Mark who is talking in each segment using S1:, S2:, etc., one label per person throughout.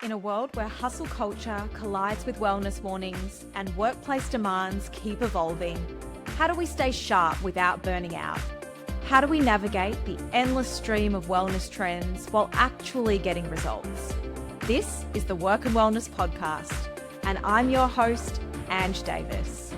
S1: In a world where hustle culture collides with wellness warnings and workplace demands keep evolving, how do we stay sharp without burning out? How do we navigate the endless stream of wellness trends while actually getting results? This is the Work and Wellness Podcast, and I'm your host, Ange Davies.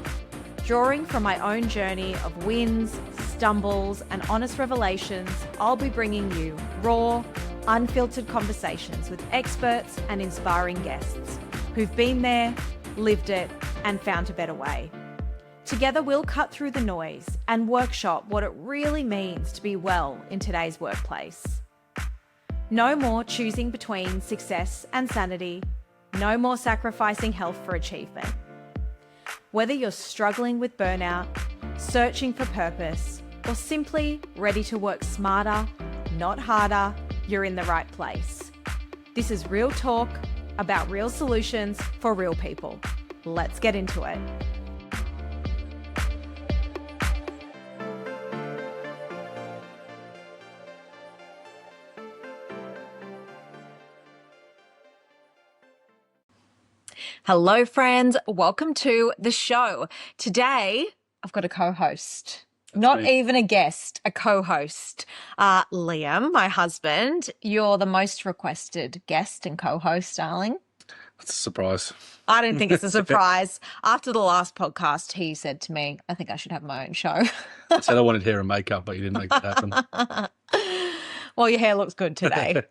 S1: Drawing from my own journey of wins, stumbles, and honest revelations, I'll be bringing you raw, unfiltered conversations with experts and inspiring guests who've been there, lived it, and found a better way. Together, we'll cut through the noise and workshop what it really means to be well in today's workplace. No more choosing between success and sanity. No more sacrificing health for achievement. Whether you're struggling with burnout, searching for purpose, or simply ready to work smarter, not harder, you're in the right place. This is real talk about real solutions for real people. Let's get into it. Hello, friends. Welcome to the show. Today, I've got a co-host. Not even a guest, a co-host. Liam, my husband, you're the most requested guest and co-host, darling.
S2: That's a surprise.
S1: I don't think it's a surprise. After the last podcast, he said to me, I think I should have my own show.
S2: I said I wanted hair and makeup, but you didn't make that happen.
S1: Well, your hair looks good today.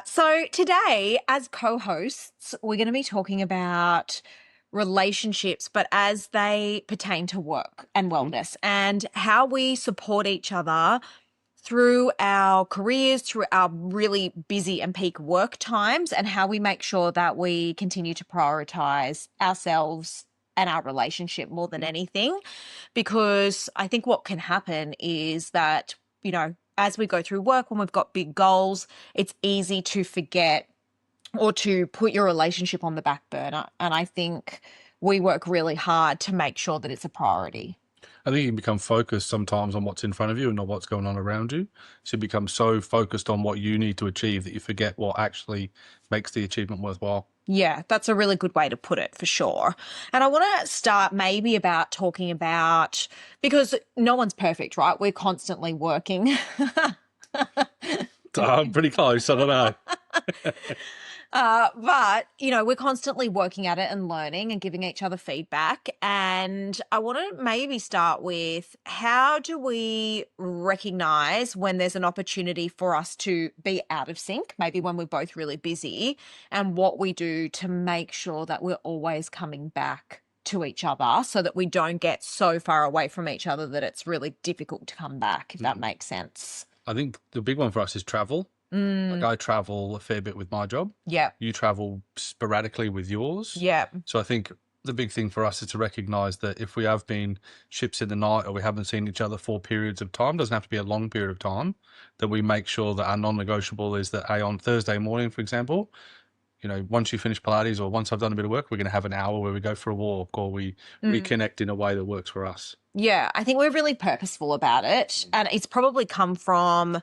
S1: So today, as co-hosts, we're going to be talking about relationships, but as they pertain to work and wellness and how we support each other through our careers, through our really busy and peak work times, and how we make sure that we continue to prioritize ourselves and our relationship more than anything. Because I think what can happen is that, as we go through work, when we've got big goals, it's easy to forget or to put your relationship on the back burner. And I think we work really hard to make sure that it's a priority.
S2: I think you can become focused sometimes on what's in front of you and not what's going on around you. So you become so focused on what you need to achieve that you forget what actually makes the achievement worthwhile.
S1: Yeah, that's a really good way to put it for sure. And I want to start maybe about talking about, because no one's perfect, right? We're constantly working.
S2: I'm pretty close. I don't know.
S1: But, we're constantly working at it and learning and giving each other feedback. And I want to maybe start with, how do we recognize when there's an opportunity for us to be out of sync, maybe when we're both really busy, and what we do to make sure that we're always coming back to each other so that we don't get so far away from each other that it's really difficult to come back, if that makes sense.
S2: I think the big one for us is travel. Like I travel a fair bit with my job.
S1: Yeah.
S2: You travel sporadically with yours.
S1: Yeah.
S2: So I think the big thing for us is to recognize that if we have been ships in the night or we haven't seen each other for periods of time, doesn't have to be a long period of time, that we make sure that our non-negotiable is that, on Thursday morning, for example, once you finish Pilates or once I've done a bit of work, we're going to have an hour where we go for a walk or we reconnect in a way that works for us.
S1: Yeah, I think we're really purposeful about it. And it's probably come from,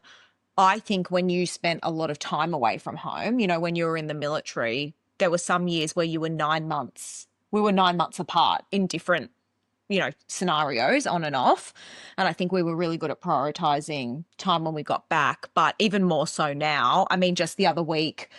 S1: I think, when you spent a lot of time away from home. When you were in the military, there were some years where you were 9 months. We were 9 months apart in different, scenarios on and off. And I think we were really good at prioritizing time when we got back, but even more so now. I mean, just the other week,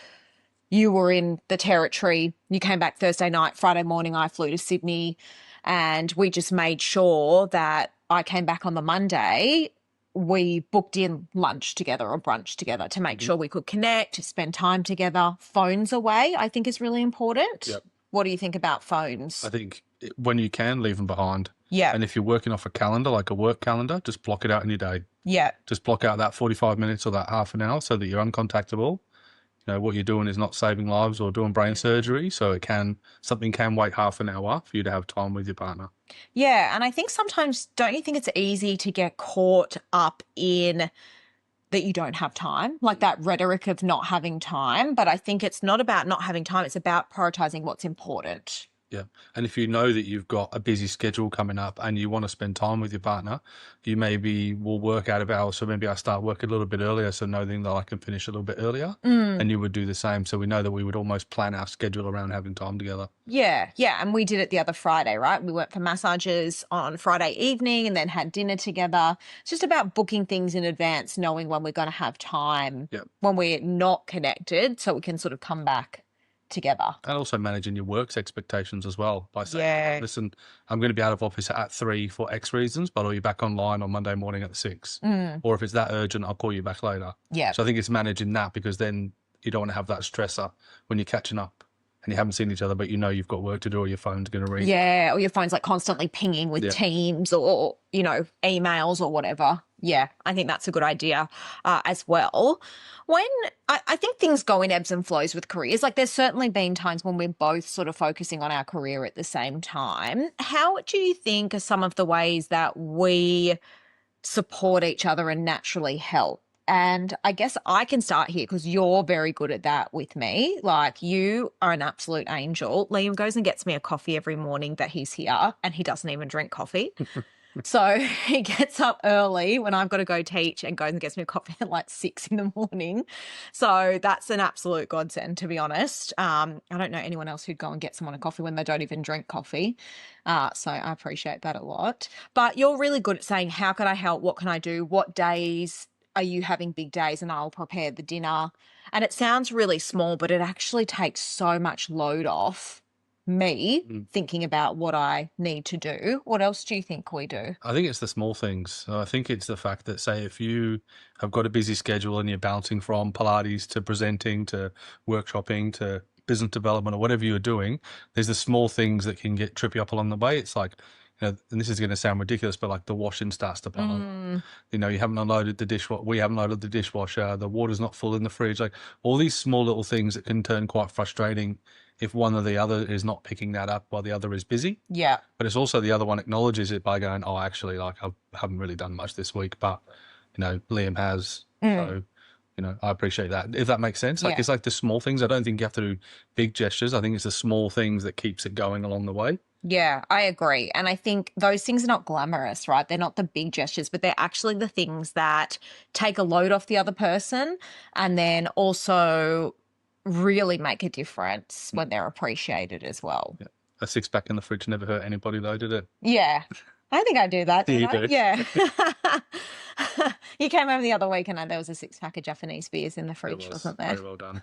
S1: you were in the territory. You came back Thursday night, Friday morning, I flew to Sydney, and we just made sure that I came back on the Monday. We booked in lunch together or brunch together to make sure we could connect, to spend time together. Phones away, I think, is really important.
S2: Yep.
S1: What do you think about phones?
S2: I think when you can, leave them behind.
S1: Yeah.
S2: And if you're working off a calendar, like a work calendar, just block it out in your day.
S1: Yeah.
S2: Just block out that 45 minutes or that half an hour so that you're uncontactable. What you're doing is not saving lives or doing brain surgery. So something can wait half an hour for you to have time with your partner.
S1: Yeah. And I think sometimes, don't you think it's easy to get caught up in that you don't have time, like that rhetoric of not having time? But I think it's not about not having time. It's about prioritizing what's important.
S2: Yeah. And if you know that you've got a busy schedule coming up and you want to spend time with your partner, you maybe will work out of hours. So maybe I start work a little bit earlier, so knowing that I can finish a little bit earlier, and you would do the same. So we know that we would almost plan our schedule around having time together.
S3: Yeah, yeah. And we did it the other Friday, right? We went for massages on Friday evening and then had dinner together. It's just about booking things in advance, knowing when we're going to have time
S2: Yep.
S3: when we're not connected, so we can sort of come back together.
S2: And also managing your work's expectations as well by saying,
S3: Yeah.
S2: listen, I'm going to be out of office at 3 for X reasons, but I'll be back online on Monday morning at 6. Or if it's that urgent, I'll call you back later.
S3: Yeah.
S2: So I think it's managing that, because then you don't want to have that stressor when you're catching up and you haven't seen each other, but you know you've got work to do or your phone's going to ring.
S3: Yeah, or your phone's like constantly pinging with Teams or, you know, emails or whatever. Yeah, I think that's a good idea as well. When I think things go in ebbs and flows with careers, like there's certainly been times when we're both sort of focusing on our career at the same time. How do you think are some of the ways that we support each other and naturally help? And I guess I can start here because you're very good at that with me. Like, you are an absolute angel. Liam goes and gets me a coffee every morning that he's here, and he doesn't even drink coffee. So he gets up early when I've got to go teach and goes and gets me a coffee at like 6 in the morning. So that's an absolute godsend, to be honest. I don't know anyone else who'd go and get someone a coffee when they don't even drink coffee. So I appreciate that a lot. But you're really good at saying, how can I help? What can I do? What days are you having big days? And I'll prepare the dinner. And it sounds really small, but it actually takes so much load off me thinking about what I need to do. What else do you think we do?
S2: I think it's the small things. So I think it's the fact that, say, if you have got a busy schedule and you're bouncing from Pilates to presenting to workshopping to business development or whatever you're doing, there's the small things that can get trip you up along the way. It's like, you know, and this is going to sound ridiculous, but like the washing starts to pile. You know, you haven't unloaded the dishwasher. We haven't loaded the dishwasher. The water's not full in the fridge. Like all these small little things that can turn quite frustrating if one or the other is not picking that up while the other is busy.
S3: Yeah.
S2: But it's also the other one acknowledges it by going, oh, actually, like I haven't really done much this week, but, you know, Liam has. So, you know, I appreciate that. If that makes sense. Like, it's like the small things. I don't think you have to do big gestures. I think it's the small things that keeps it going along the way.
S3: Yeah, I agree. And I think those things are not glamorous, right? They're not the big gestures, but they're actually the things that take a load off the other person and then also really make a difference when they're appreciated as well.
S2: Yeah. A 6-pack in the fridge never hurt anybody though, did it?
S3: Yeah. I think I do that.
S2: You
S3: don't I?
S2: do.
S3: Yeah. You came over the other week and there was a 6-pack of Japanese beers in the fridge, wasn't there?
S2: Very well done.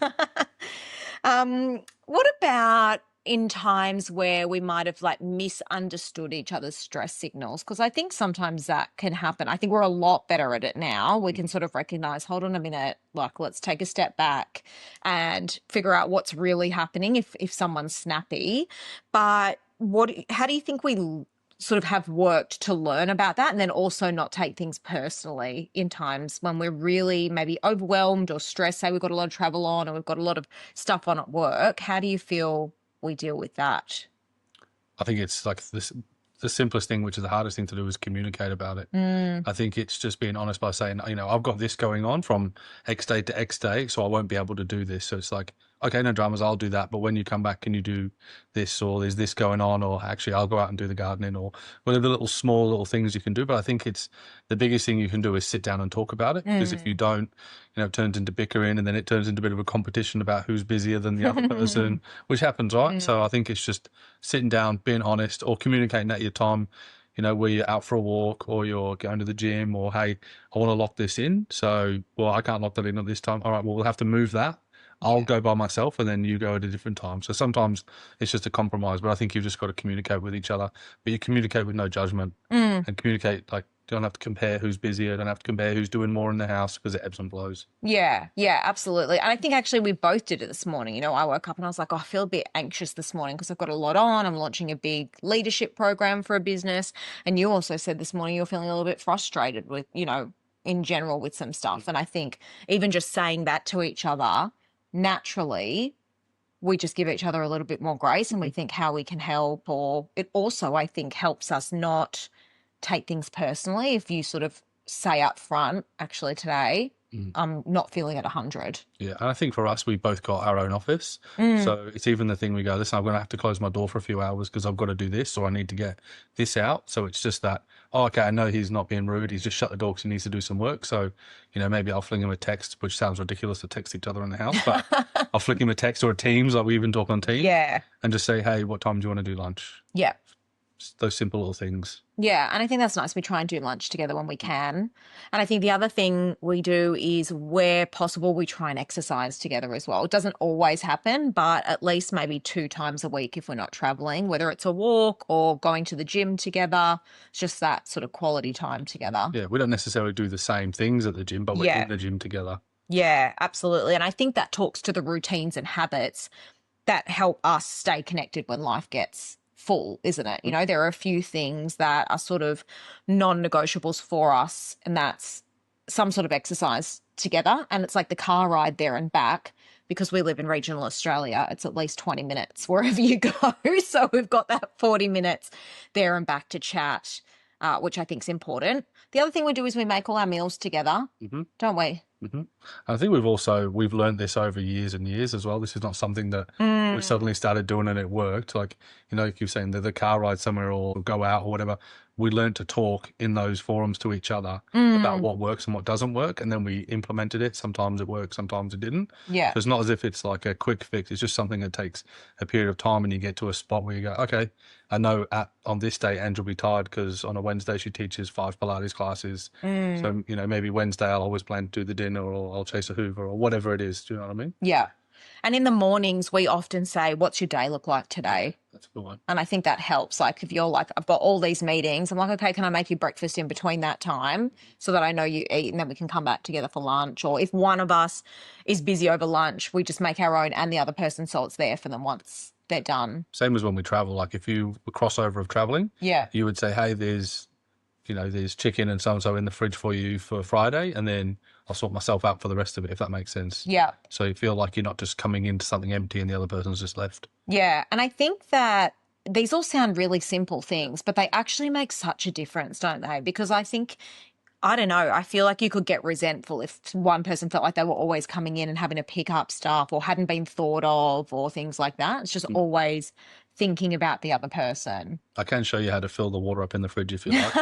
S3: What about in times where we might have like misunderstood each other's stress signals? Because I think sometimes that can happen. I think we're a lot better at it now. We can sort of recognize, hold on a minute, like let's take a step back and figure out what's really happening if someone's snappy. But how do you think we sort of have worked to learn about that and then also not take things personally in times when we're really maybe overwhelmed or stressed, say we've got a lot of travel on or we've got a lot of stuff on at work? How do you feel we deal with that?
S2: I think it's like the simplest thing, which is the hardest thing to do, is communicate about it. I think it's just being honest by saying, you know, I've got this going on from X day to X day, so I won't be able to do this. So it's like, okay, no dramas, I'll do that. But when you come back, can you do this? Or is this going on? Or actually, I'll go out and do the gardening, or whatever small little things you can do. But I think it's the biggest thing you can do is sit down and talk about it. Because if you don't, you know, it turns into bickering and then it turns into a bit of a competition about who's busier than the other person, which happens, right? So I think it's just sitting down, being honest, or communicating at your time, you know, where you're out for a walk or you're going to the gym, or, hey, I want to lock this in. So, well, I can't lock that in at this time. All right, well, we'll have to move that. I'll go by myself and then you go at a different time. So sometimes it's just a compromise, but I think you've just got to communicate with each other. But you communicate with no judgment and communicate, like, you don't have to compare who's busier, don't have to compare who's doing more in the house, because it ebbs and flows.
S3: Yeah, absolutely. And I think actually we both did it this morning. You know, I woke up and I was like, oh, I feel a bit anxious this morning because I've got a lot on. I'm launching a big leadership program for a business. And you also said this morning you're feeling a little bit frustrated with, you know, in general with some stuff. And I think even just saying that to each other, naturally, we just give each other a little bit more grace and we think how we can help. Or it also, I think, helps us not take things personally if you sort of say up front, actually today I'm not feeling at 100.
S2: Yeah, and I think for us, we both got our own office. So it's even the thing we go, listen, I'm going to have to close my door for a few hours because I've got to do this or I need to get this out. So it's just that, oh, okay, I know he's not being rude. He's just shut the door because he needs to do some work. So, maybe I'll fling him a text, which sounds ridiculous to text each other in the house, but I'll flick him a text or a Teams, like we even talk on Teams.
S3: Yeah.
S2: And just say, hey, what time do you want to do lunch?
S3: Yeah.
S2: Just those simple little things.
S3: Yeah, and I think that's nice. We try and do lunch together when we can. And I think the other thing we do is where possible, we try and exercise together as well. It doesn't always happen, but at least maybe 2 times a week if we're not traveling, whether it's a walk or going to the gym together. It's just that sort of quality time together.
S2: Yeah, we don't necessarily do the same things at the gym, but we're in the gym together.
S3: Yeah, absolutely. And I think that talks to the routines and habits that help us stay connected when life gets full, isn't it? There are a few things that are sort of non-negotiables for us, and that's some sort of exercise together. And it's like the car ride there and back, because we live in regional Australia, it's at least 20 minutes wherever you go. So we've got that 40 minutes there and back to chat, which I think is important. The other thing we do is we make all our meals together, don't we?
S2: I think we've learned this over years and years as well. This is not something that we suddenly started doing and it worked. Like, like you're saying, the car ride somewhere or go out or whatever. We learned to talk in those forums to each other about what works and what doesn't work. And then we implemented it. Sometimes it worked, sometimes it didn't.
S3: Yeah.
S2: So it's not as if it's like a quick fix. It's just something that takes a period of time and you get to a spot where you go, okay, I know on this day, Ange will be tired because on a Wednesday she teaches 5 Pilates classes. So, maybe Wednesday I'll always plan to do the dinner or I'll chase a Hoover or whatever it is. Do you know what I mean?
S3: Yeah. And in the mornings, we often say, what's your day look like today?
S2: That's a good one.
S3: And I think that helps. Like if you're like, I've got all these meetings, I'm like, okay, can I make you breakfast in between that time so that I know you eat and then we can come back together for lunch? Or if one of us is busy over lunch, we just make our own and the other person so it's there for them once they're done.
S2: Same as when we travel. Like if you were crossover of traveling, you would say, hey, there's chicken and so-and-so in the fridge for you for Friday, and then I'll sort myself out for the rest of it, if that makes sense.
S3: Yeah.
S2: So you feel like you're not just coming into something empty and the other person's just left.
S3: Yeah. And I think that these all sound really simple things, but they actually make such a difference, don't they? Because I think, I don't know, I feel like you could get resentful if one person felt like they were always coming in and having to pick up stuff or hadn't been thought of or things like that. It's just always thinking about the other person.
S2: I can show you how to fill the water up in the fridge if you like.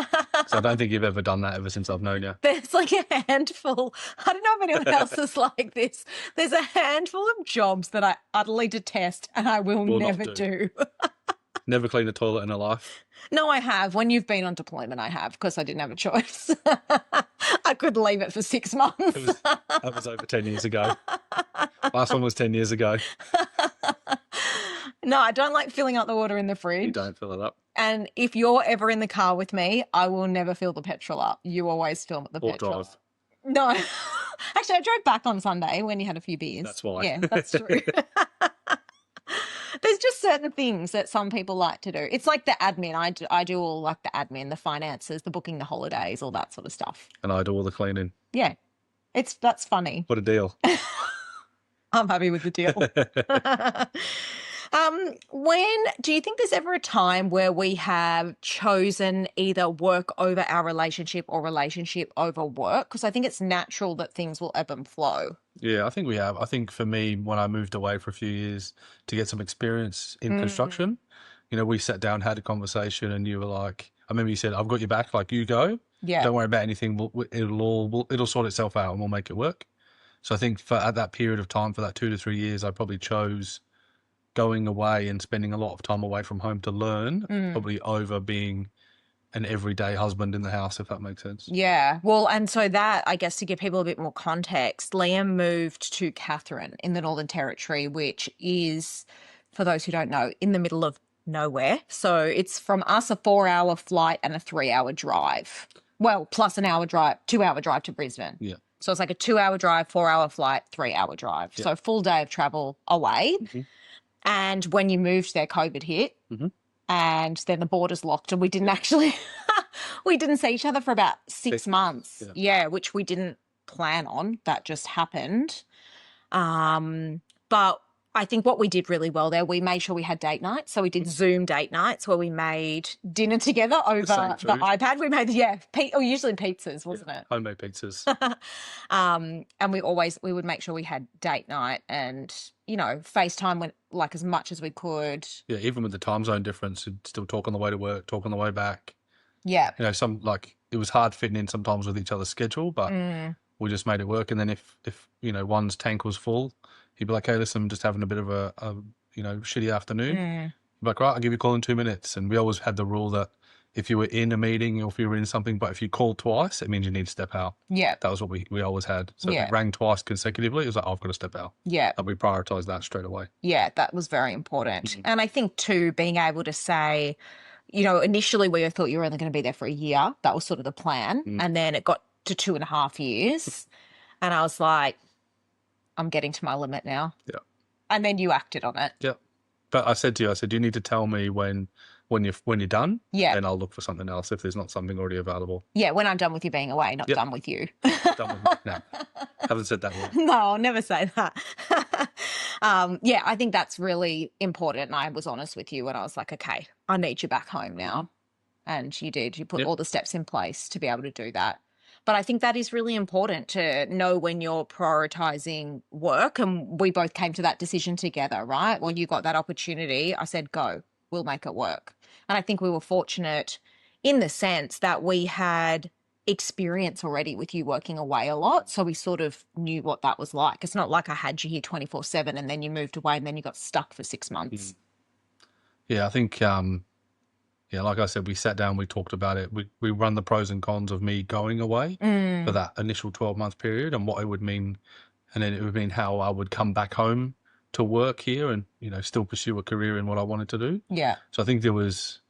S2: So I don't think you've ever done that ever since I've known you.
S3: There's like a handful, I don't know if anyone else is like this. There's a handful of jobs that I utterly detest and I will never do.
S2: Never cleaned a toilet in her life?
S3: No, I have. When you've been on deployment, I have, because I didn't have a choice. I couldn't leave it for 6 months.
S2: That was over 10 years ago. Last one was 10 years ago.
S3: No, I don't like filling up the water in the fridge.
S2: You don't fill it up.
S3: And if you're ever in the car with me, I will never fill the petrol up. You always fill the petrol.
S2: Drive.
S3: No. Actually, I drove back on Sunday when you had a few beers.
S2: That's why.
S3: Yeah, that's true. There's just certain things that some people like to do. It's like the admin. I do all like the admin, the finances, the booking the holidays, all that sort of stuff.
S2: And I do all the cleaning.
S3: Yeah. That's funny.
S2: What a deal.
S3: I'm happy with the deal. When do you think there's ever a time where we have chosen either work over our relationship or relationship over work? Because I think it's natural that things will ebb and flow.
S2: Yeah, I think we have. I think for me, when I moved away for a few years to get some experience in construction, we sat down, had a conversation, and you were like, I remember you said, I've got your back, like you go.
S3: Yeah.
S2: Don't worry about anything. It'll sort itself out and we'll make it work. So I think at that period of time, for that 2 to 3 years, I probably chose going away and spending a lot of time away from home to learn, probably over being an everyday husband in the house, if that makes sense.
S3: Yeah. Well, and so that, I guess, to give people a bit more context, Liam moved to Katherine in the Northern Territory, which is, for those who don't know, in the middle of nowhere. So it's from us a 4-hour flight and a 3-hour drive. Well, plus an hour drive, 2-hour drive to Brisbane.
S2: Yeah.
S3: So it's like a 2-hour drive, 4-hour flight, 3-hour drive.
S2: Yeah.
S3: So a full day of travel away. And when you moved there, COVID hit. And then the borders locked and we didn't actually, we didn't see each other for about 6 months. Yeah, which we didn't plan on. That just happened. But I think what we did really well there, we made sure we had date nights. So we did Zoom date nights where we made dinner together over
S2: same
S3: the
S2: food.
S3: iPad. We made, or usually pizzas, wasn't it?
S2: Homemade pizzas.
S3: And we would make sure we had date night and, FaceTime when, like, as much as we could.
S2: Yeah, even with the time zone difference, you'd still talk on the way to work, talk on the way back.
S3: Yeah.
S2: It was hard fitting in sometimes with each other's schedule, but we just made it work. And then if one's tank was full, he'd be like, "Hey, listen, I'm just having a bit of a shitty afternoon." He'd be like, "Right, I'll give you a call in 2 minutes." And we always had the rule that if you were in a meeting or if you were in something, but if you called twice, it means you need to step out.
S3: Yeah.
S2: That was what we always had. So if it rang twice consecutively, it was like, "I've got to step out."
S3: Yeah.
S2: And we prioritised that straight away.
S3: Yeah, that was very important. And I think too, being able to say, initially we thought you were only going to be there for a year. That was sort of the plan. And then it got to 2.5 years. And I was like, I'm getting to my limit now.
S2: Yeah.
S3: And then you acted on it.
S2: Yeah. But I said to you, you need to tell me when you're done.
S3: Yeah.
S2: And I'll look for something else if there's not something already available.
S3: Yeah, when I'm done with you being away, not done with you.
S2: Done with me. No. Haven't said that yet.
S3: No, I'll never say that. I think that's really important. And I was honest with you when I was like, okay, I need you back home now. And you did. You put all the steps in place to be able to do that. But I think that is really important to know when you're prioritising work. And we both came to that decision together, right? When you got that opportunity, I said, go, we'll make it work. And I think we were fortunate in the sense that we had experience already with you working away a lot. So we sort of knew what that was like. It's not like I had you here 24/7 and then you moved away and then you got stuck for 6 months.
S2: Yeah, I think... like I said, we sat down, we talked about it. We run the pros and cons of me going away for that initial 12-month period and what it would mean. And then it would mean how I would come back home to work here and, still pursue a career in what I wanted to do.
S3: Yeah.
S2: So I think there was,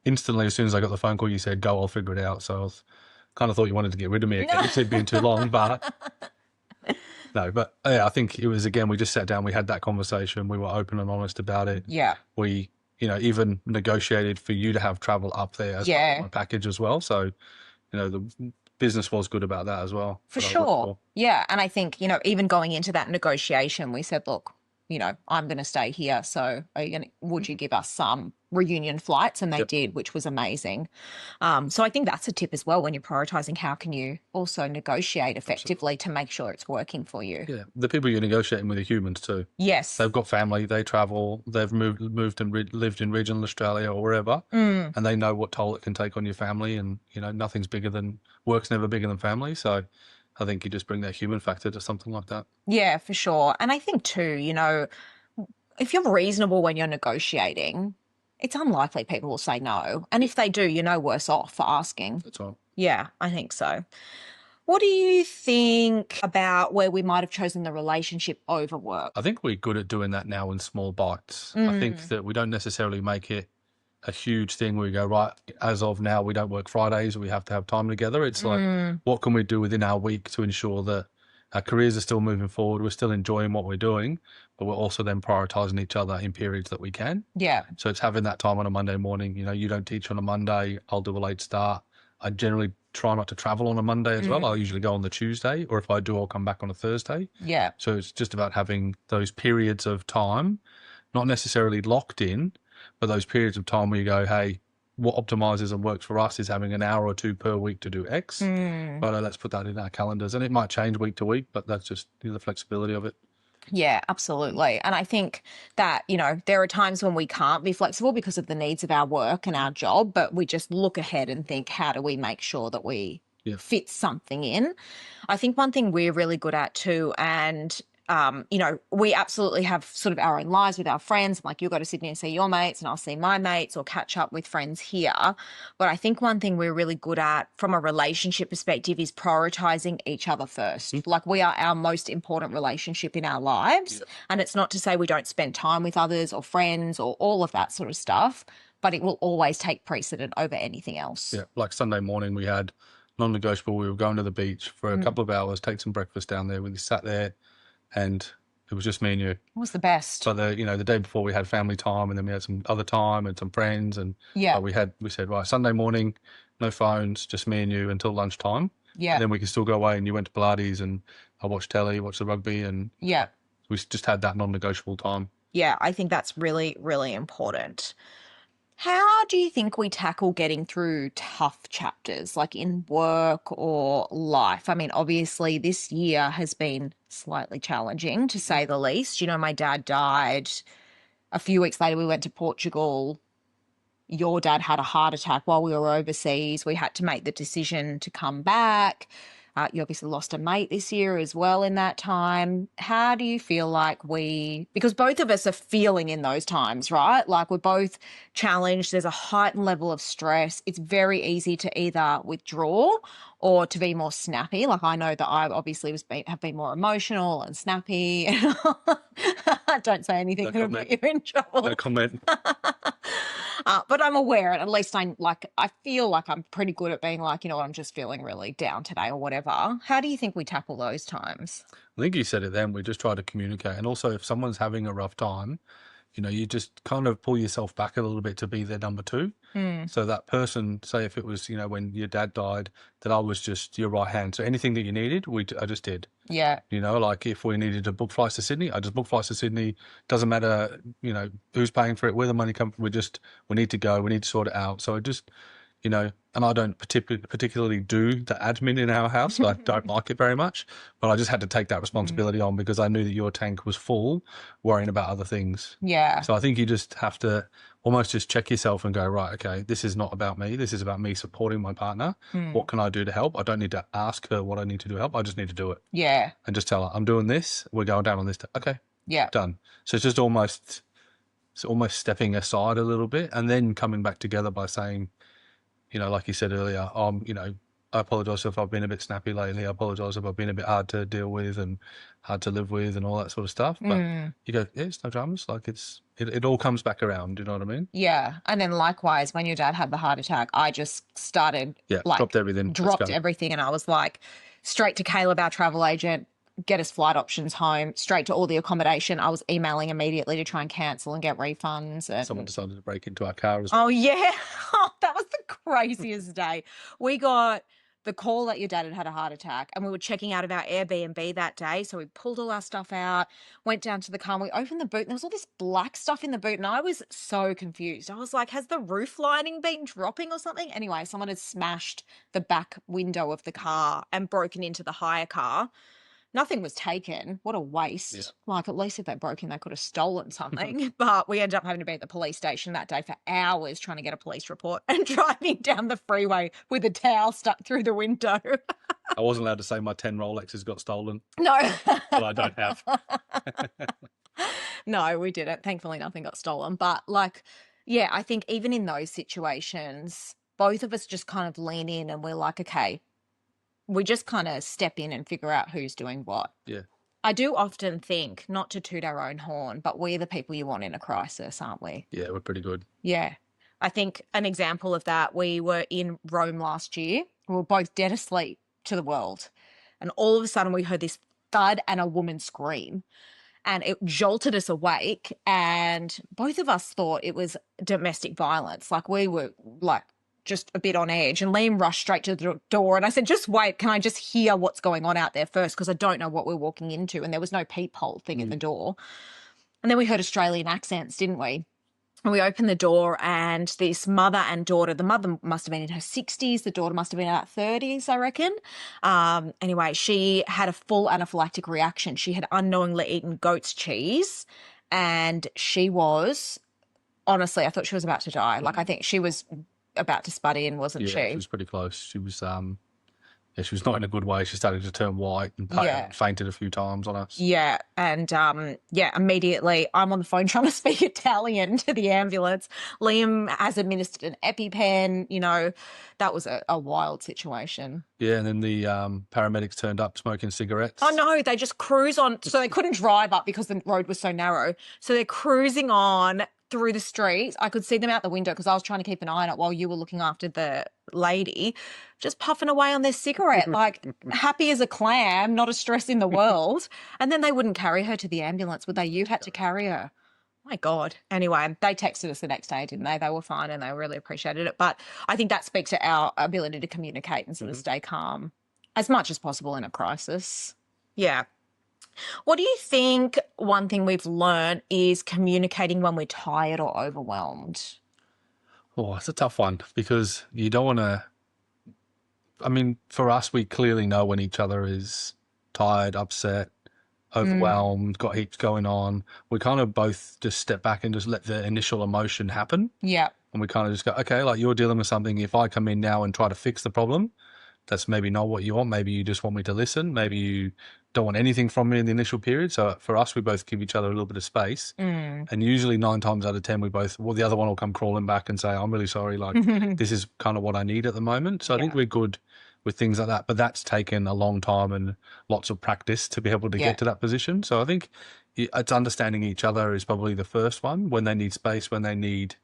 S2: instantly as soon as I got the phone call, you said, "Go, I'll figure it out." So I kind of thought you wanted to get rid of me again. It had been too long, but... No, but I think it was, again, we just sat down, we had that conversation, we were open and honest about it.
S3: Yeah.
S2: We... even negotiated for you to have travel up there as part of my package as well. So, the business was good about that as well.
S3: For sure. Yeah. And I think, even going into that negotiation, we said, look, I'm going to stay here. So would you give us some reunion flights? And they did, which was amazing. So I think that's a tip as well when you're prioritising. How can you also negotiate effectively to make sure it's working for you?
S2: Yeah. The people you're negotiating with are humans too.
S3: Yes.
S2: They've got family, they travel, they've moved and lived in regional Australia or wherever, and they know what toll it can take on your family. And, work's never bigger than family. So I think you just bring that human factor to something like that.
S3: Yeah, for sure. And I think too, if you're reasonable when you're negotiating, it's unlikely people will say no. And if they do, you're no worse off for asking.
S2: That's right.
S3: Yeah, I think so. What do you think about where we might have chosen the relationship over work?
S2: I think we're good at doing that now in small bites. I think that we don't necessarily make it a huge thing where we go, right, as of now, we don't work Fridays, we have to have time together. It's like, what can we do within our week to ensure that our careers are still moving forward, we're still enjoying what we're doing, but we're also then prioritising each other in periods that we can.
S3: Yeah.
S2: So it's having that time on a Monday morning. You don't teach on a Monday, I'll do a late start. I generally try not to travel on a Monday as well. I'll usually go on the Tuesday, or if I do, I'll come back on a Thursday.
S3: Yeah.
S2: So it's just about having those periods of time, not necessarily locked in, but those periods of time where you go, hey, what optimizes and works for us is having an hour or two per week to do X. But let's put that in our calendars. And it might change week to week, but that's just the flexibility of it.
S3: Yeah, absolutely. And I think that, there are times when we can't be flexible because of the needs of our work and our job, but we just look ahead and think, how do we make sure that we fit something in? I think one thing we're really good at too, and we absolutely have sort of our own lives with our friends. Like, you'll go to Sydney and see your mates and I'll see my mates or catch up with friends here. But I think one thing we're really good at from a relationship perspective is prioritising each other first. Like, we are our most important relationship in our lives. Yeah. And it's not to say we don't spend time with others or friends or all of that sort of stuff, but it will always take precedent over anything else.
S2: Yeah, like Sunday morning we had non-negotiable. We were going to the beach for a couple of hours, take some breakfast down there. We sat there, and it was just me and you. It
S3: was the best.
S2: So the day before we had family time, and then we had some other time and some friends, and we said, right, Sunday morning, no phones, just me and you until lunchtime. Yeah. And then we could still go away, and you went to Pilates and I watched telly, watched the rugby, and We just had that non-negotiable time.
S3: Yeah, I think that's really, really important. How do you think we tackle getting through tough chapters, like in work or life? I mean, obviously, this year has been slightly challenging, to say the least. You know, my dad died. A few weeks later, we went to Portugal. Your dad had a heart attack while we were overseas. We had to make the decision to come back. You obviously lost a mate this year as well in that time. How do you feel like because both of us are feeling in those times, right? Like we're both challenged. There's a heightened level of stress. It's very easy to either withdraw or to be more snappy. Like I know that I obviously have been more emotional and snappy. Don't say anything that'll get you in trouble.
S2: No comment.
S3: But I'm aware, and at least I feel like I'm pretty good at being like, you know what, I'm just feeling really down today or whatever. How do you think we tackle those times?
S2: I think you said it then. We just try to communicate. And also, if someone's having a rough time, you know, you just kind of pull yourself back a little bit to be their number two. So that person, say if it was, you know, when your dad died, that I was just your right hand. So anything that you needed, I just did.
S3: Yeah.
S2: You know, like if we needed to book flights to Sydney, I just booked flights to Sydney. Doesn't matter, you know, who's paying for it, where the money comes from. We need to go. We need to sort it out. So I just, you know, and I don't particularly do the admin in our house. I don't like it very much, but I just had to take that responsibility on because I knew that your tank was full, worrying about other things.
S3: Yeah.
S2: So I think you just have to almost just check yourself and go, right, okay, this is not about me. This is about me supporting my partner. What can I do to help? I don't need to ask her what I need to do to help. I just need to do it.
S3: Yeah.
S2: And just tell her, I'm doing this. We're going down on this. Okay.
S3: Yeah.
S2: Done. So it's just almost stepping aside a little bit and then coming back together by saying, you know, like you said earlier, you know, I apologise if I've been a bit snappy lately. I apologise if I've been a bit hard to deal with and hard to live with and all that sort of stuff. But you go, yeah, it's no dramas. Like it all comes back around. Do you know what I mean?
S3: Yeah. And then likewise, when your dad had the heart attack, I just started
S2: dropped everything.
S3: Dropped everything. And I was like, straight to Caleb, our travel agent, get us flight options home, straight to all the accommodation. I was emailing immediately to try and cancel and get refunds. And
S2: someone decided to break into our car as well.
S3: Oh, yeah. That was the craziest day. We got the call that your dad had a heart attack and we were checking out of our Airbnb that day. So we pulled all our stuff out, went down to the car and we opened the boot and there was all this black stuff in the boot and I was so confused. I was like, has the roof lining been dropping or something? Anyway, someone had smashed the back window of the car and broken into the hire car. Nothing was taken. What a waste.
S2: Yeah.
S3: Like, at least if they broke in, they could have stolen something. But we ended up having to be at the police station that day for hours trying to get a police report and driving down the freeway with a towel stuck through the window.
S2: I wasn't allowed to say my 10 Rolexes got stolen.
S3: No.
S2: But I don't have.
S3: No, we didn't. Thankfully, nothing got stolen. But, like, yeah, I think even in those situations, both of us just kind of lean in and we're like, okay, we just kind of step in and figure out who's doing what.
S2: Yeah.
S3: I do often think, not to toot our own horn, but we're the people you want in a crisis, aren't we?
S2: Yeah, we're pretty good.
S3: Yeah. I think an example of that, we were in Rome last year. We were both dead asleep to the world. And all of a sudden we heard this thud and a woman scream. And it jolted us awake. And both of us thought it was domestic violence. Like we were like, just a bit on edge, and Liam rushed straight to the door and I said, just wait, can I just hear what's going on out there first, because I don't know what we're walking into. And there was no peephole thing at the door. And then we heard Australian accents, didn't we? And we opened the door and this mother and daughter, the mother must have been in her 60s, the daughter must have been in her 30s, I reckon. Anyway, she had a full anaphylactic reaction. She had unknowingly eaten goat's cheese and she was, honestly, I thought she was about to die. Like I think she was about to spud in, wasn't she?
S2: Yeah, she was pretty close. She was she was not in a good way. She started to turn white and fainted a few times on us. Yeah,
S3: and immediately I'm on the phone trying to speak Italian to the ambulance. Liam has administered an EpiPen. You know, that was a wild situation.
S2: Yeah, and then the paramedics turned up smoking cigarettes.
S3: Oh no, they just cruise on. So they couldn't drive up because the road was so narrow. So they're cruising on through the streets. I could see them out the window because I was trying to keep an eye on it while you were looking after the lady, just puffing away on their cigarette, like happy as a clam, not a stress in the world. And then they wouldn't carry her to the ambulance, would they? You had to carry her. My God. Anyway, they texted us the next day, didn't they? They were fine and they really appreciated it. But I think that speaks to our ability to communicate and sort of stay calm as much as possible in a crisis. Yeah. What do you think one thing we've learned is communicating when we're tired or overwhelmed?
S2: Oh, it's a tough one because you don't want to. I mean, for us, we clearly know when each other is tired, upset, overwhelmed, got heaps going on. We kind of both just step back and just let the initial emotion happen.
S3: Yeah.
S2: And we kind of just go, okay, like you're dealing with something. If I come in now and try to fix the problem, that's maybe not what you want. Maybe you just want me to listen. Maybe you don't want anything from me in the initial period. So for us, we both give each other a little bit of space. And usually 9 times out of 10, the other one will come crawling back and say, I'm really sorry. Like, this is kind of what I need at the moment. So I think we're good with things like that. But that's taken a long time and lots of practice to be able to get to that position. So I think it's understanding each other is probably the first one, when they need space, when they need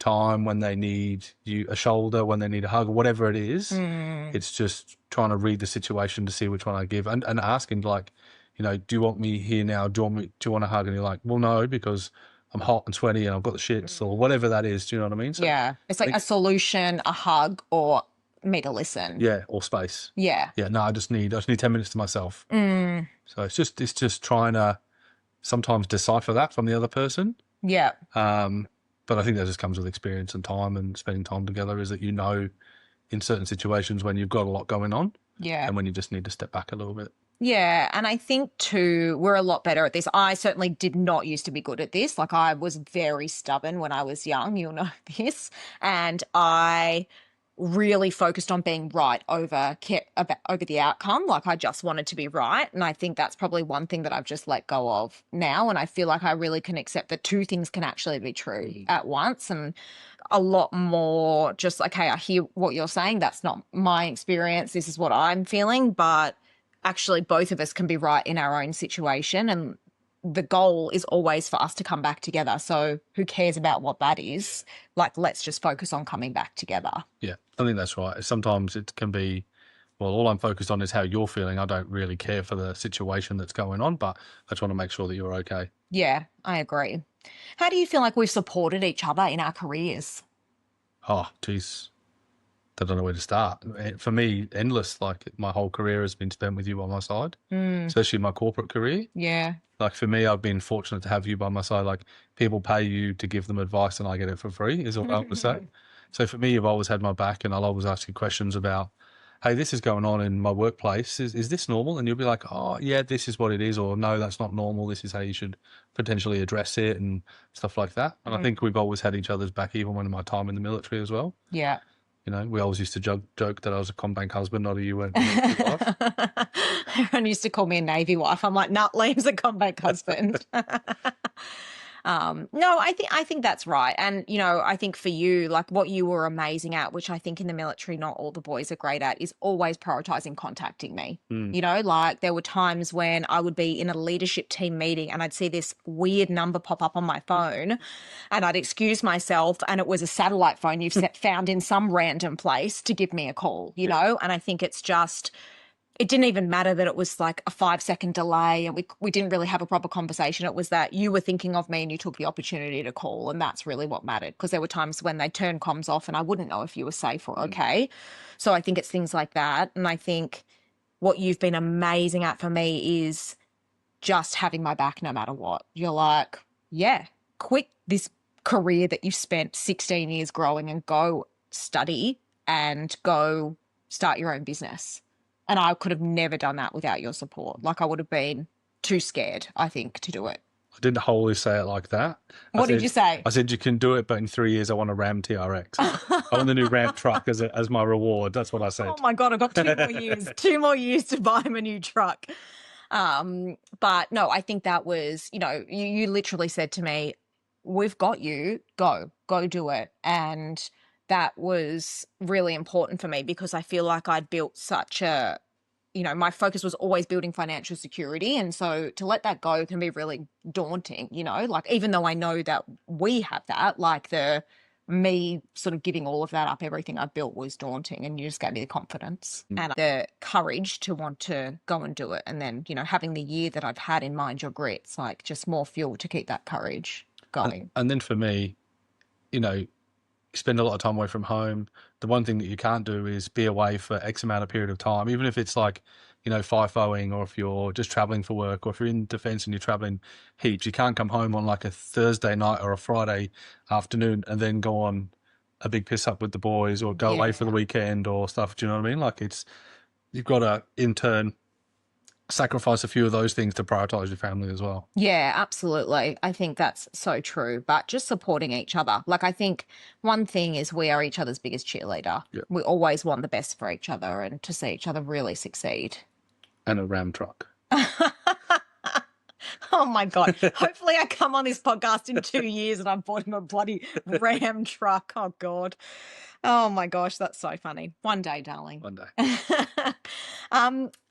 S2: time, when they need a shoulder, when they need a hug, whatever it is. It's just trying to read the situation to see which one I give, and asking, like, do you want me here now? Do you want a hug? And you're like, well, no, because I'm hot and sweaty and I've got the shits, or whatever that is. Do you know what I mean? So
S3: It's like a solution, a hug, or me to listen.
S2: Yeah, or space.
S3: Yeah.
S2: No, I just need 10 minutes to myself. So it's just trying to sometimes decipher that from the other person.
S3: Yeah.
S2: But I think that just comes with experience and time and spending time together, is that in certain situations when you've got a lot going on, and when you just need to step back a little bit.
S3: Yeah, and I think too, we're a lot better at this. I certainly did not used to be good at this. Like, I was very stubborn when I was young, you'll know this, and I really focused on being right over the outcome. Like, I just wanted to be right, and I think that's probably one thing that I've just let go of now, and I feel like I really can accept that two things can actually be true at once, and a lot more just like, hey, I hear what you're saying, that's not my experience, this is what I'm feeling, but actually both of us can be right in our own situation, and the goal is always for us to come back together. So who cares about what that is? Like, let's just focus on coming back together.
S2: Yeah, I think that's right. Sometimes it can be, well, all I'm focused on is how you're feeling. I don't really care for the situation that's going on, but I just want to make sure that you're okay.
S3: Yeah, I agree. How do you feel like we've supported each other in our careers?
S2: Oh, geez. I don't know where to start. For me, endless. Like, my whole career has been spent with you by my side, especially my corporate career.
S3: Yeah.
S2: Like, for me, I've been fortunate to have you by my side. Like, people pay you to give them advice and I get it for free, is all I would say. So for me, you've always had my back, and I'll always ask you questions about, hey, this is going on in my workplace. Is this normal? And you'll be like, oh, yeah, this is what it is. Or no, that's not normal. This is how you should potentially address it and stuff like that. And I think we've always had each other's back, even when in my time in the military as well.
S3: Yeah.
S2: We always used to joke that I was a combank husband, not a UN wife.
S3: Everyone used to call me a Navy wife. I'm like, nah, Liam's a combank husband. No, I think that's right. And, I think for you, like, what you were amazing at, which I think in the military not all the boys are great at, is always prioritising contacting me. Like, there were times when I would be in a leadership team meeting and I'd see this weird number pop up on my phone and I'd excuse myself, and it was a satellite phone you've found in some random place to give me a call, and I think it's just, it didn't even matter that it was like a 5-second delay and we didn't really have a proper conversation. It was that you were thinking of me and you took the opportunity to call, and that's really what mattered, because there were times when they'd turn comms off and I wouldn't know if you were safe or okay. So I think it's things like that. And I think what you've been amazing at for me is just having my back no matter what. You're like, yeah, quit this career that you've spent 16 years growing and go study and go start your own business. And I could have never done that without your support. Like, I would have been too scared, I think, to do it.
S2: I didn't wholly say it like that.
S3: What did you say?
S2: I said, you can do it, but in 3 years I want a Ram TRX. I want the new Ram truck as my reward. That's what I said.
S3: Oh my God, I've got 2 more years. 2 more years to buy him a new truck. But no, I think that was, you literally said to me, we've got you, go do it. And that was really important for me, because I feel like I'd built such a, my focus was always building financial security. And so to let that go can be really daunting, like, even though I know that we have that, like, me sort of giving all of that up, everything I built was daunting, and you just gave me the confidence and the courage to want to go and do it. And then, having the year that I've had in Mind Your Grit, it's like just more fuel to keep that courage going.
S2: And then for me, spend a lot of time away from home. The one thing that you can't do is be away for X amount of period of time, even if it's like FIFOing, or if you're just traveling for work, or if you're in defence and you're traveling heaps, you can't come home on like a Thursday night or a Friday afternoon and then go on a big piss up with the boys or go away for the weekend or stuff. Do you know what I mean? Like you've got to in turn sacrifice a few of those things to prioritise your family as well.
S3: Yeah, absolutely. I think that's so true. But just supporting each other. Like, I think one thing is we are each other's biggest cheerleader.
S2: Yep.
S3: We always want the best for each other and to see each other really succeed.
S2: And a Ram truck.
S3: Oh my God. Hopefully I come on this podcast in 2 years and I've bought him a bloody Ram truck. Oh God. Oh my gosh, that's so funny. One day, darling.
S2: One day.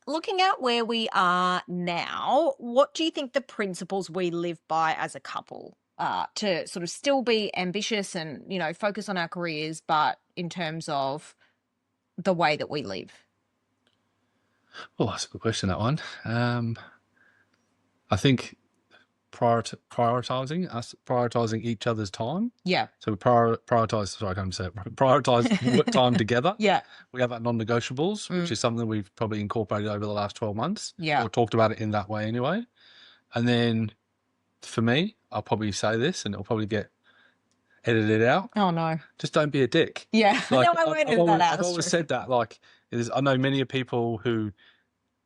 S3: Looking at where we are now, what do you think the principles we live by as a couple to sort of still be ambitious and, focus on our careers, but in terms of the way that we live?
S2: Oh, that's a good question, that one. I think prioritizing each other's time.
S3: Yeah.
S2: So we prioritize. Sorry, I can't say it. Prioritize work time together.
S3: Yeah.
S2: We have our non-negotiables, which is something we've probably incorporated over the last 12 months.
S3: Yeah.
S2: Or talked about it in that way anyway. And then for me, I'll probably say this, and it'll probably get edited out.
S3: Oh no.
S2: Just don't be a dick.
S3: Yeah.
S2: Like,
S3: No, I won't edit that out.
S2: I've always said that. Like, I know many people who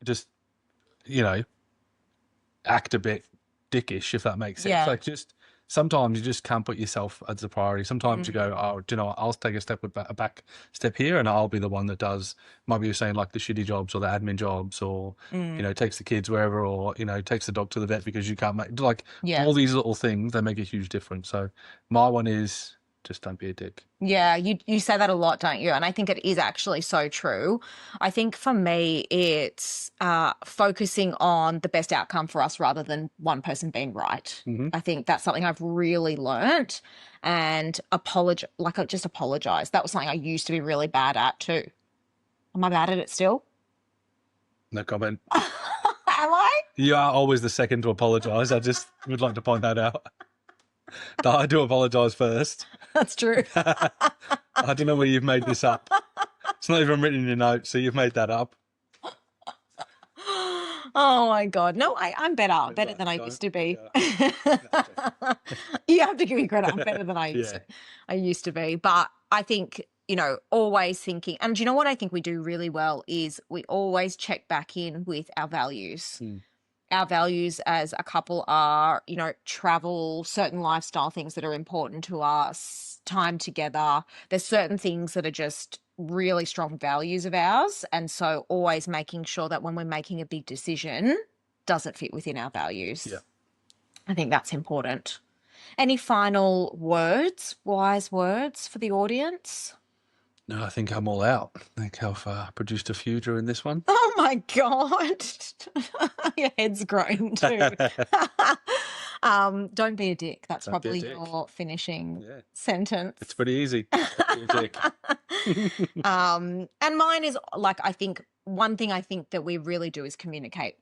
S2: just, act a bit dickish, if that makes sense.
S3: Yeah.
S2: Like, just sometimes you just can't put yourself as a priority. Sometimes you go, oh, do you know what? I'll take a back step here, and I'll be the one that does. Maybe you're saying like the shitty jobs or the admin jobs, or takes the kids wherever, or takes the dog to the vet because you can't make all these little things. They make a huge difference. So my one is just don't be a dick.
S3: Yeah, you say that a lot, don't you? And I think it is actually so true. I think for me, it's focusing on the best outcome for us rather than one person being right.
S2: Mm-hmm.
S3: I think that's something I've really learnt, and just apologise. That was something I used to be really bad at too. Am I bad at it still?
S2: No comment.
S3: Am I?
S2: You are always the second to apologise. I just would like to point that out. I do apologise first.
S3: That's true.
S2: I don't know where you've made this up. It's not even written in your notes, so you've made that up.
S3: Oh my God. No, I'm better than I used to be. You have to give me credit. I'm better than I used to be. But I think, always thinking, and do you know what I think we do really well is we always check back in with our values. Our values as a couple are, travel, certain lifestyle things that are important to us, time together. There's certain things that are just really strong values of ours. And so always making sure that when we're making a big decision, does it fit within our values?
S2: Yeah.
S3: I think that's important. Any final words, wise words for the audience?
S2: No, I think I'm all out. I think I've produced a few during this one.
S3: Oh my God. Your head's grown too. Don't be a dick. That's probably your finishing sentence.
S2: It's pretty easy. Don't be a dick.
S3: And mine is I think one thing I think that we really do is communicate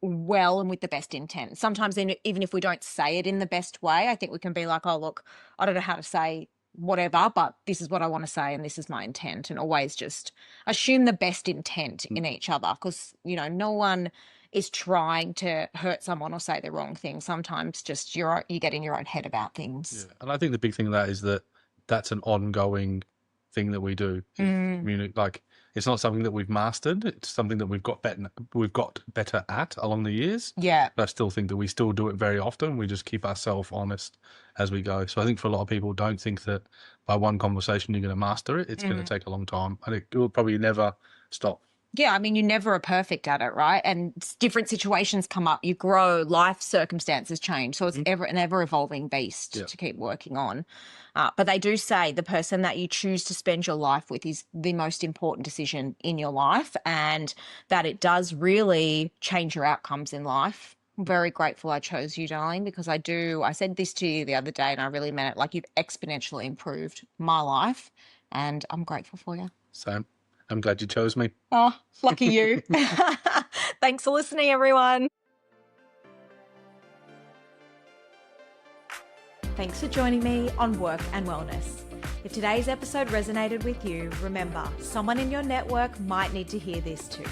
S3: well and with the best intent. Sometimes even if we don't say it in the best way, I think we can be like, oh, look, I don't know how to say whatever, but this is what I want to say and this is my intent, and always just assume the best intent in each other, because no one is trying to hurt someone or say the wrong thing. Sometimes just you get in your own head about things.
S2: Yeah. And I think the big thing of that is that's an ongoing thing that we do. Like, it's not something that we've mastered. It's something that we've got better at along the years.
S3: Yeah.
S2: But I still think that we still do it very often. We just keep ourselves honest as we go. So I think for a lot of people, don't think that by one conversation you're going to master it. It's going to take a long time, and it will probably never stop.
S3: Yeah, I mean, you never are perfect at it, right? And different situations come up. You grow, life circumstances change. So it's an ever-evolving beast to keep working on. But they do say the person that you choose to spend your life with is the most important decision in your life, and that it does really change your outcomes in life. I'm very grateful I chose you, darling, because I said this to you the other day and I really meant it. Like, you've exponentially improved my life, and I'm grateful for you.
S2: So I'm glad you chose me.
S3: Oh, lucky you. Thanks for listening, everyone.
S1: Thanks for joining me on Work and Wellness. If today's episode resonated with you, remember, someone in your network might need to hear this too.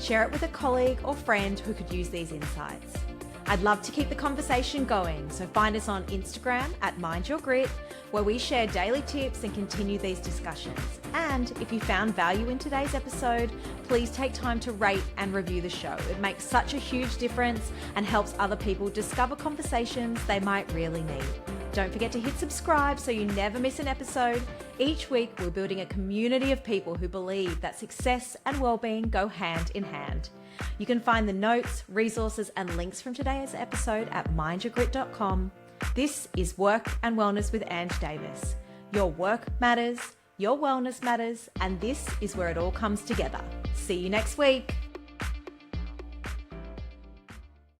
S1: Share it with a colleague or friend who could use these insights. I'd love to keep the conversation going, so find us on Instagram at Mind Your Grit, where we share daily tips and continue these discussions. And if you found value in today's episode, please take time to rate and review the show. It makes such a huge difference and helps other people discover conversations they might really need. Don't forget to hit subscribe so you never miss an episode. Each week, we're building a community of people who believe that success and well-being go hand in hand. You can find the notes, resources, and links from today's episode at mindyourgrit.com. This is Work and Wellness with Ange Davis. Your work matters, your wellness matters, and this is where it all comes together. See you next week.